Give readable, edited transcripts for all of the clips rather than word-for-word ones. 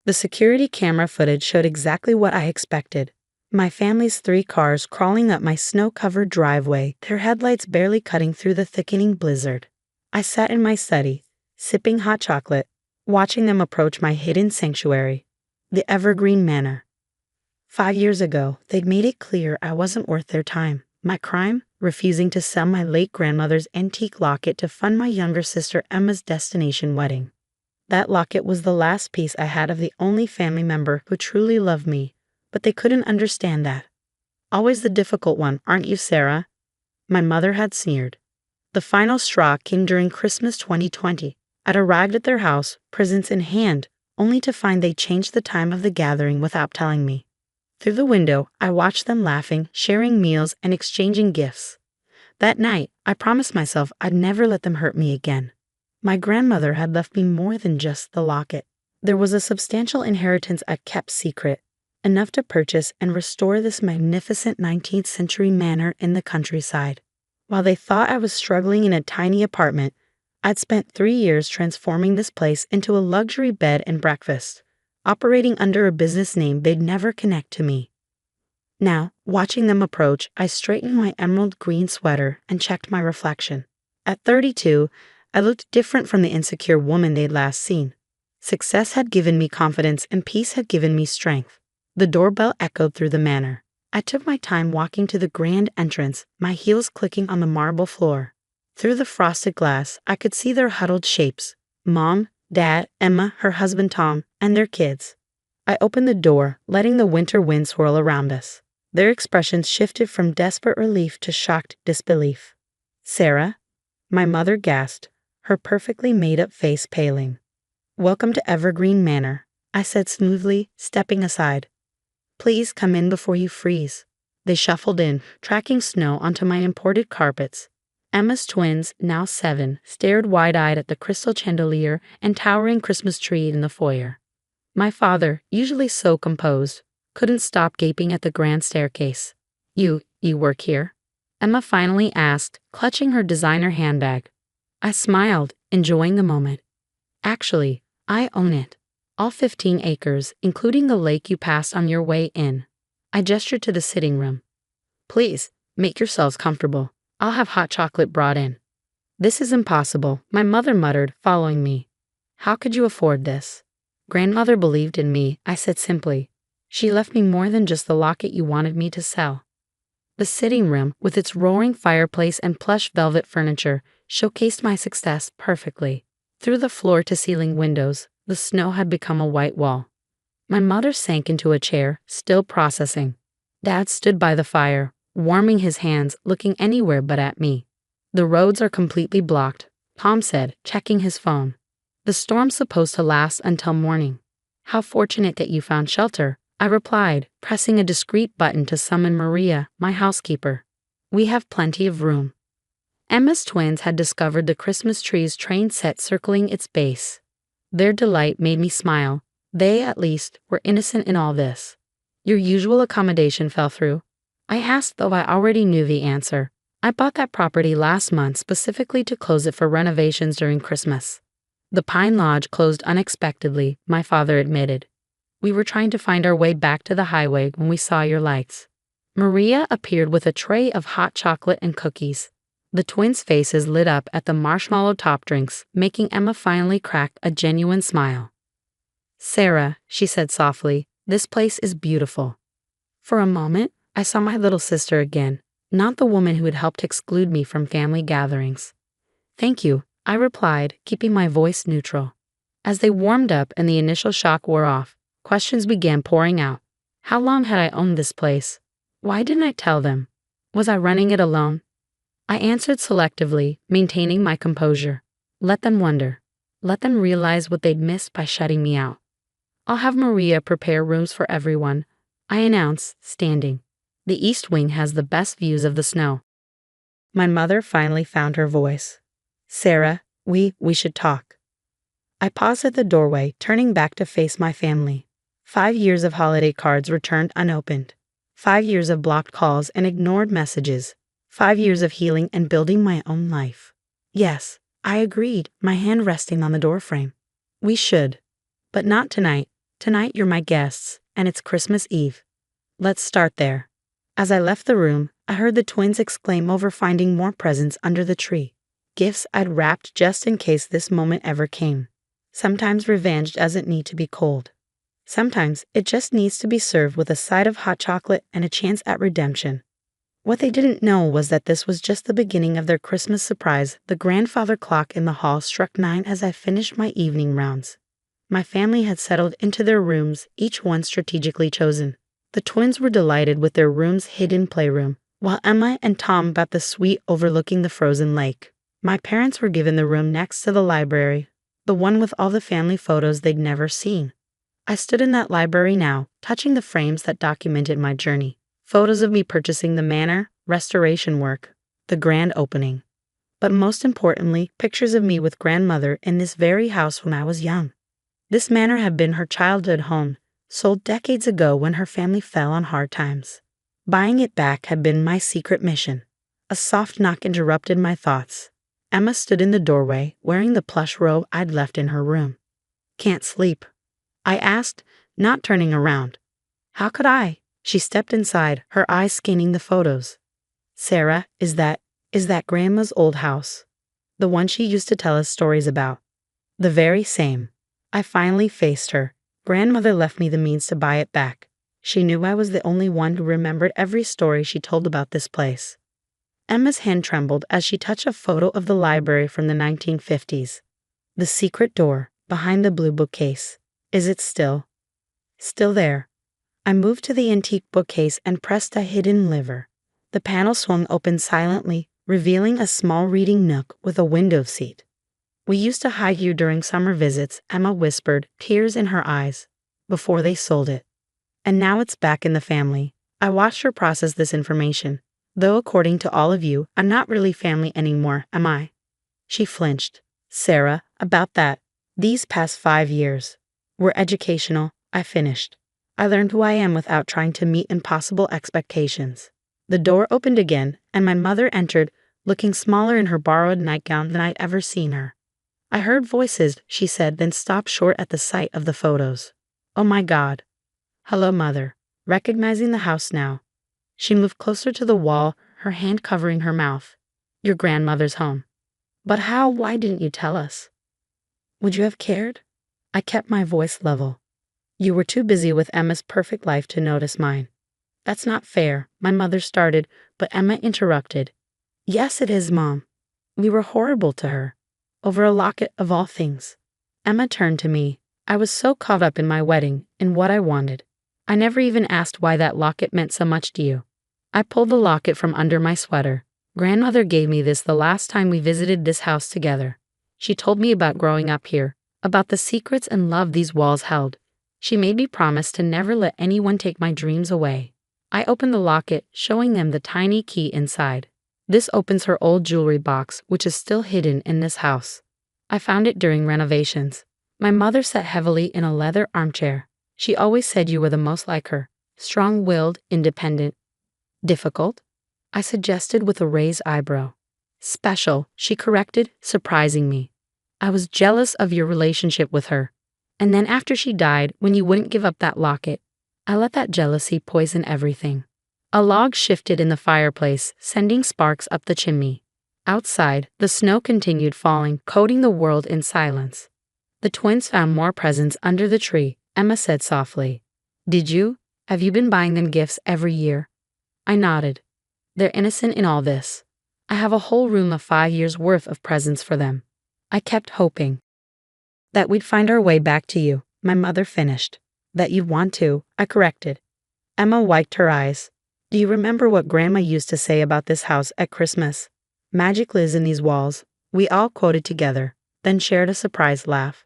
The security camera footage showed exactly what I expected. My family's 3 cars crawling up my snow-covered driveway, their headlights barely cutting through the thickening blizzard. I sat in my study, sipping hot chocolate, watching them approach my hidden sanctuary, the Evergreen Manor. 5 years ago, they'd made it clear I wasn't worth their time. My crime? Refusing to sell my late grandmother's antique locket to fund my younger sister Emma's destination wedding. That locket was the last piece I had of the only family member who truly loved me, but they couldn't understand that. Always the difficult one, aren't you, Sarah? My mother had sneered. The final straw came during Christmas 2020. I'd arrived at their house, presents in hand, only to find they changed the time of the gathering without telling me. Through the window, I watched them laughing, sharing meals, and exchanging gifts. That night, I promised myself I'd never let them hurt me again. My grandmother had left me more than just the locket. There was a substantial inheritance I kept secret, enough to purchase and restore this magnificent 19th century manor in the countryside. While they thought I was struggling in a tiny apartment, I'd spent 3 years transforming this place into a luxury bed and breakfast, operating under a business name they'd never connect to me. Now, watching them approach, I straightened my emerald green sweater and checked my reflection. At 32, I looked different from the insecure woman they'd last seen. Success had given me confidence and peace had given me strength. The doorbell echoed through the manor. I took my time walking to the grand entrance, my heels clicking on the marble floor. Through the frosted glass, I could see their huddled shapes. Mom, Dad, Emma, her husband Tom, and their kids. I opened the door, letting the winter wind swirl around us. Their expressions shifted from desperate relief to shocked disbelief. Sarah? My mother gasped, her perfectly made-up face paling. Welcome to Evergreen Manor, I said smoothly, stepping aside. Please come in before you freeze. They shuffled in, tracking snow onto my imported carpets. Emma's twins, now 7, stared wide-eyed at the crystal chandelier and towering Christmas tree in the foyer. My father, usually so composed, couldn't stop gaping at the grand staircase. You work here? Emma finally asked, clutching her designer handbag. I smiled, enjoying the moment. Actually, I own it. All 15 acres, including the lake you passed on your way in. I gestured to the sitting room. Please, make yourselves comfortable. I'll have hot chocolate brought in. This is impossible, my mother muttered, following me. How could you afford this? Grandmother believed in me, I said simply. She left me more than just the locket you wanted me to sell. The sitting room, with its roaring fireplace and plush velvet furniture, showcased my success perfectly. Through the floor-to-ceiling windows, the snow had become a white wall. My mother sank into a chair, still processing. Dad stood by the fire, warming his hands, looking anywhere but at me. The roads are completely blocked, Tom said, checking his phone. The storm's supposed to last until morning. How fortunate that you found shelter, I replied, pressing a discreet button to summon Maria, my housekeeper. We have plenty of room. Emma's twins had discovered the Christmas tree's train set circling its base. Their delight made me smile. They, at least, were innocent in all this. Your usual accommodation fell through? I asked, though I already knew the answer. I bought that property last month specifically to close it for renovations during Christmas. The Pine Lodge closed unexpectedly, my father admitted. We were trying to find our way back to the highway when we saw your lights. Maria appeared with a tray of hot chocolate and cookies. The twins' faces lit up at the marshmallow top drinks, making Emma finally crack a genuine smile. Sarah, she said softly, this place is beautiful. For a moment, I saw my little sister again, not the woman who had helped exclude me from family gatherings. Thank you, I replied, keeping my voice neutral. As they warmed up and the initial shock wore off, questions began pouring out. How long had I owned this place? Why didn't I tell them? Was I running it alone? I answered selectively, maintaining my composure. Let them wonder. Let them realize what they'd missed by shutting me out. I'll have Maria prepare rooms for everyone, I announced, standing. The East Wing has the best views of the snow. My mother finally found her voice. Sarah, we should talk. I paused at the doorway, turning back to face my family. 5 years of holiday cards returned unopened. 5 years of blocked calls and ignored messages. 5 years of healing and building my own life. Yes, I agreed, my hand resting on the doorframe. We should. But not tonight. Tonight you're my guests, and it's Christmas Eve. Let's start there. As I left the room, I heard the twins exclaim over finding more presents under the tree. Gifts I'd wrapped just in case this moment ever came. Sometimes revenge doesn't need to be cold. Sometimes it just needs to be served with a side of hot chocolate and a chance at redemption. What they didn't know was that this was just the beginning of their Christmas surprise. The grandfather clock in the hall struck 9 as I finished my evening rounds. My family had settled into their rooms, each one strategically chosen. The twins were delighted with their room's hidden playroom, while Emma and Tom got the suite overlooking the frozen lake. My parents were given the room next to the library, the one with all the family photos they'd never seen. I stood in that library now, touching the frames that documented my journey. Photos of me purchasing the manor, restoration work, the grand opening. But most importantly, pictures of me with grandmother in this very house when I was young. This manor had been her childhood home, sold decades ago when her family fell on hard times. Buying it back had been my secret mission. A soft knock interrupted my thoughts. Emma stood in the doorway, wearing the plush robe I'd left in her room. "Can't sleep?" I asked, not turning around. "How could I?" She stepped inside, her eyes scanning the photos. "Sarah, is that Grandma's old house? The one she used to tell us stories about?" "The very same." I finally faced her. Grandmother left me the means to buy it back. She knew I was the only one who remembered every story she told about this place. Emma's hand trembled as she touched a photo of the library from the 1950s. The secret door, behind the blue bookcase. Is it still? Still there. I moved to the antique bookcase and pressed a hidden lever. The panel swung open silently, revealing a small reading nook with a window seat. "We used to hide you during summer visits," Emma whispered, tears in her eyes, "before they sold it. And now it's back in the family." I watched her process this information. "Though according to all of you, I'm not really family anymore, am I?" She flinched. "Sarah, about that. These past 5 years were educational," I finished. "I learned who I am without trying to meet impossible expectations." The door opened again, and my mother entered, looking smaller in her borrowed nightgown than I'd ever seen her. "I heard voices," she said, then stopped short at the sight of the photos. "Oh my God." "Hello, Mother." Recognizing the house now. She moved closer to the wall, her hand covering her mouth. "Your grandmother's home." "But how? Why didn't you tell us?" "Would you have cared?" I kept my voice level. "You were too busy with Emma's perfect life to notice mine." "That's not fair," my mother started, but Emma interrupted. "Yes, it is, Mom. We were horrible to her. Over a locket of all things." Emma turned to me. I was so caught up in my wedding, in what I wanted. "I never even asked why that locket meant so much to you." I pulled the locket from under my sweater. "Grandmother gave me this the last time we visited this house together. She told me about growing up here, about the secrets and love these walls held. She made me promise to never let anyone take my dreams away." I opened the locket, showing them the tiny key inside. "This opens her old jewelry box, which is still hidden in this house. I found it during renovations." My mother sat heavily in a leather armchair. "She always said you were the most like her. Strong-willed, independent." "Difficult?" I suggested with a raised eyebrow. "Special," she corrected, surprising me. "I was jealous of your relationship with her. And then after she died, when you wouldn't give up that locket, I let that jealousy poison everything." A log shifted in the fireplace, sending sparks up the chimney. Outside, the snow continued falling, coating the world in silence. "The twins found more presents under the tree," Emma said softly. "Did you? Have you been buying them gifts every year?" I nodded. "They're innocent in all this. I have a whole room of 5 years' worth of presents for them." I kept hoping that we'd find our way back to you, my mother finished. "That you'd want to," I corrected. Emma wiped her eyes. "Do you remember what Grandma used to say about this house at Christmas? 'Magic lives in these walls.'" We all quoted together, then shared a surprised laugh.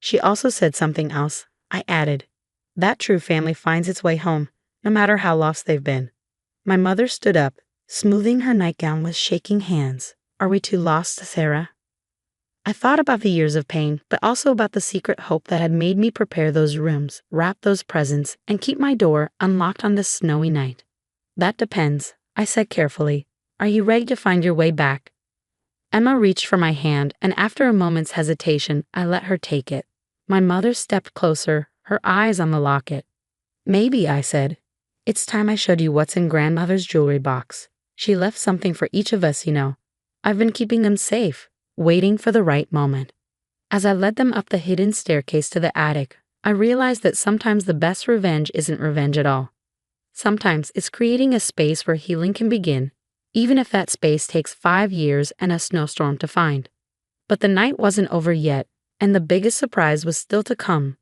"She also said something else," I added. "That true family finds its way home, no matter how lost they've been." My mother stood up, smoothing her nightgown with shaking hands. "Are we too lost, Sarah?" I thought about the years of pain, but also about the secret hope that had made me prepare those rooms, wrap those presents, and keep my door unlocked on this snowy night. "That depends," I said carefully. "Are you ready to find your way back?" Emma reached for my hand, and after a moment's hesitation, I let her take it. My mother stepped closer, her eyes on the locket. Maybe, I said. It's time I showed you what's in grandmother's jewelry box. She left something for each of us, you know. I've been keeping them safe, waiting for the right moment. As I led them up the hidden staircase to the attic, I realized that sometimes the best revenge isn't revenge at all. Sometimes it's creating a space where healing can begin, even if that space takes 5 years and a snowstorm to find. But the night wasn't over yet, and the biggest surprise was still to come.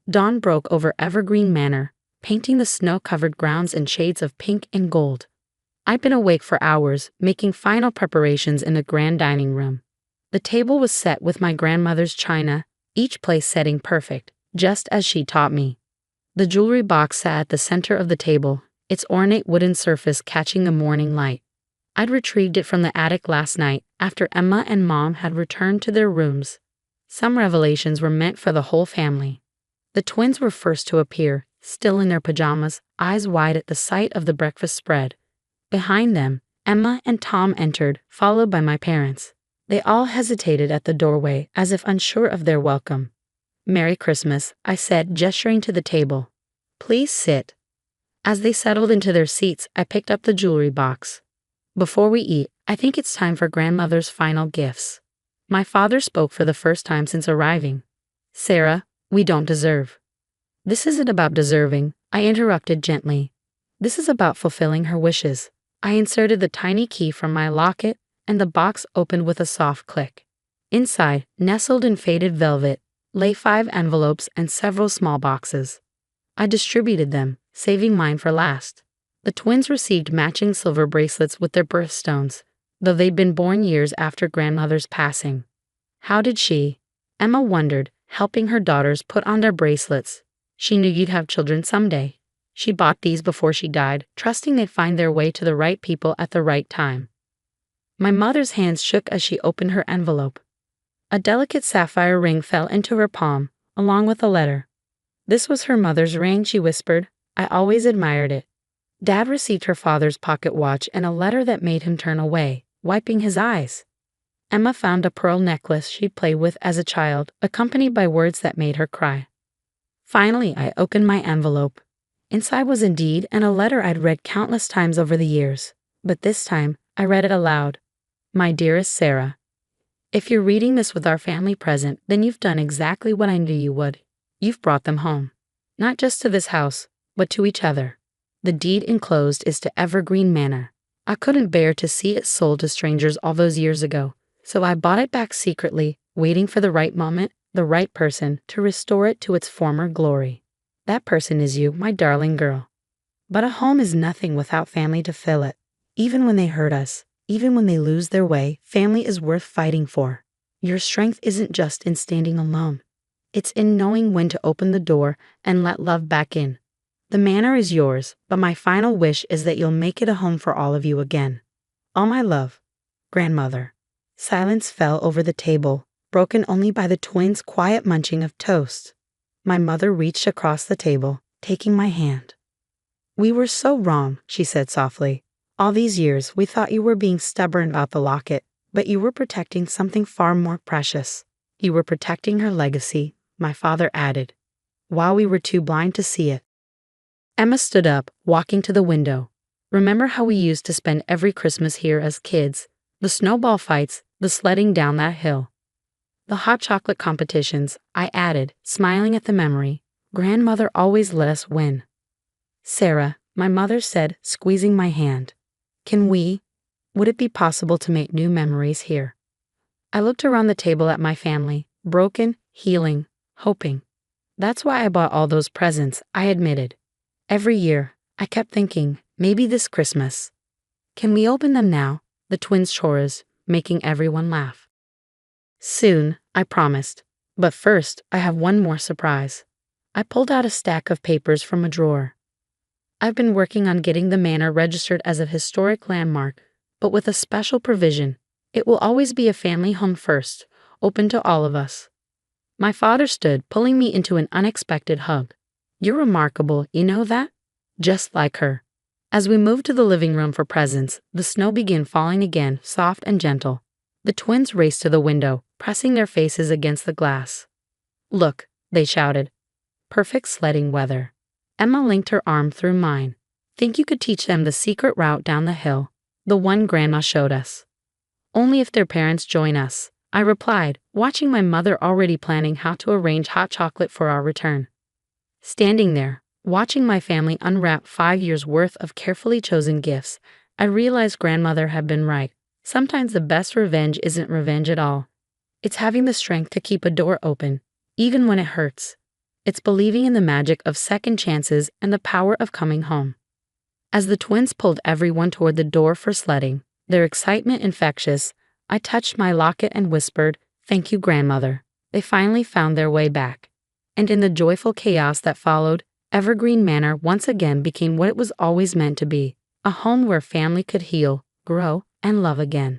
Dawn broke over Evergreen Manor, painting the snow-covered grounds in shades of pink and gold. I'd been awake for hours, making final preparations in the grand dining room. The table was set with my grandmother's china, each place setting perfect, just as she taught me. The jewelry box sat at the center of the table, its ornate wooden surface catching the morning light. I'd retrieved it from the attic last night after Emma and Mom had returned to their rooms. Some revelations were meant for the whole family. The twins were first to appear, still in their pajamas, eyes wide at the sight of the breakfast spread. Behind them, Emma and Tom entered, followed by my parents. They all hesitated at the doorway, as if unsure of their welcome. "Merry Christmas," I said, gesturing to the table. "Please sit." As they settled into their seats, I picked up the jewelry box. "Before we eat, I think it's time for grandmother's final gifts." My father spoke for the first time since arriving. "Sarah, we don't deserve." "This isn't about deserving," I interrupted gently. "This is about fulfilling her wishes." I inserted the tiny key from my locket, and the box opened with a soft click. Inside, nestled in faded velvet, lay 5 envelopes and several small boxes. I distributed them, saving mine for last. The twins received matching silver bracelets with their birthstones, though they'd been born years after grandmother's passing. "How did she?" Emma wondered, helping her daughters put on their bracelets. "She knew you'd have children someday. She bought these before she died, trusting they'd find their way to the right people at the right time." My mother's hands shook as she opened her envelope. A delicate sapphire ring fell into her palm, along with a letter. "This was her mother's ring," she whispered. "I always admired it." Dad received her father's pocket watch and a letter that made him turn away, wiping his eyes. Emma found a pearl necklace she'd played with as a child, accompanied by words that made her cry. Finally, I opened my envelope. Inside was indeed a letter I'd read countless times over the years, but this time I read it aloud. "My dearest Sarah, if you're reading this with our family present, then you've done exactly what I knew you would. You've brought them home. Not just to this house, but to each other. The deed enclosed is to Evergreen Manor. I couldn't bear to see it sold to strangers all those years ago, so I bought it back secretly, waiting for the right moment, the right person, to restore it to its former glory. That person is you, my darling girl. But a home is nothing without family to fill it. Even when they hurt us, even when they lose their way, family is worth fighting for. Your strength isn't just in standing alone. It's in knowing when to open the door and let love back in. The manor is yours, but my final wish is that you'll make it a home for all of you again. All my love, Grandmother." Silence fell over the table, broken only by the twins' quiet munching of toast. My mother reached across the table, taking my hand. "We were so wrong," she said softly. "All these years, we thought you were being stubborn about the locket, but you were protecting something far more precious. You were protecting her legacy," my father added, "while we were too blind to see it." Emma stood up, walking to the window. "Remember how we used to spend every Christmas here as kids? The snowball fights, the sledding down that hill. The hot chocolate competitions," I added, smiling at the memory. "Grandmother always let us win." "Sarah," my mother said, squeezing my hand. Would it be possible to make new memories here?" I looked around the table at my family, broken, healing, hoping. "That's why I bought all those presents," I admitted. Every year, I kept thinking, maybe this Christmas. "Can we open them now?" the twins chorused, making everyone laugh. "Soon," I promised. "But first, I have one more surprise." I pulled out a stack of papers from a drawer. "I've been working on getting the manor registered as a historic landmark, but with a special provision. It will always be a family home first, open to all of us." My father stood, pulling me into an unexpected hug. "You're remarkable, you know that? Just like her." As we moved to the living room for presents, the snow began falling again, soft and gentle. The twins raced to the window, pressing their faces against the glass. "Look," they shouted. Perfect sledding weather. Emma linked her arm through mine. Think you could teach them the secret route down the hill? The one Grandma showed us. Only if their parents join us, I replied, watching my mother already planning how to arrange hot chocolate for our return. Standing there, watching my family unwrap 5 years' worth of carefully chosen gifts, I realized Grandmother had been right. Sometimes the best revenge isn't revenge at all. It's having the strength to keep a door open, even when it hurts. It's believing in the magic of second chances and the power of coming home. As the twins pulled everyone toward the door for sledding, their excitement infectious, I touched my locket and whispered, "Thank you, Grandmother." They finally found their way back. And in the joyful chaos that followed, Evergreen Manor once again became what it was always meant to be, a home where family could heal, grow, and love again.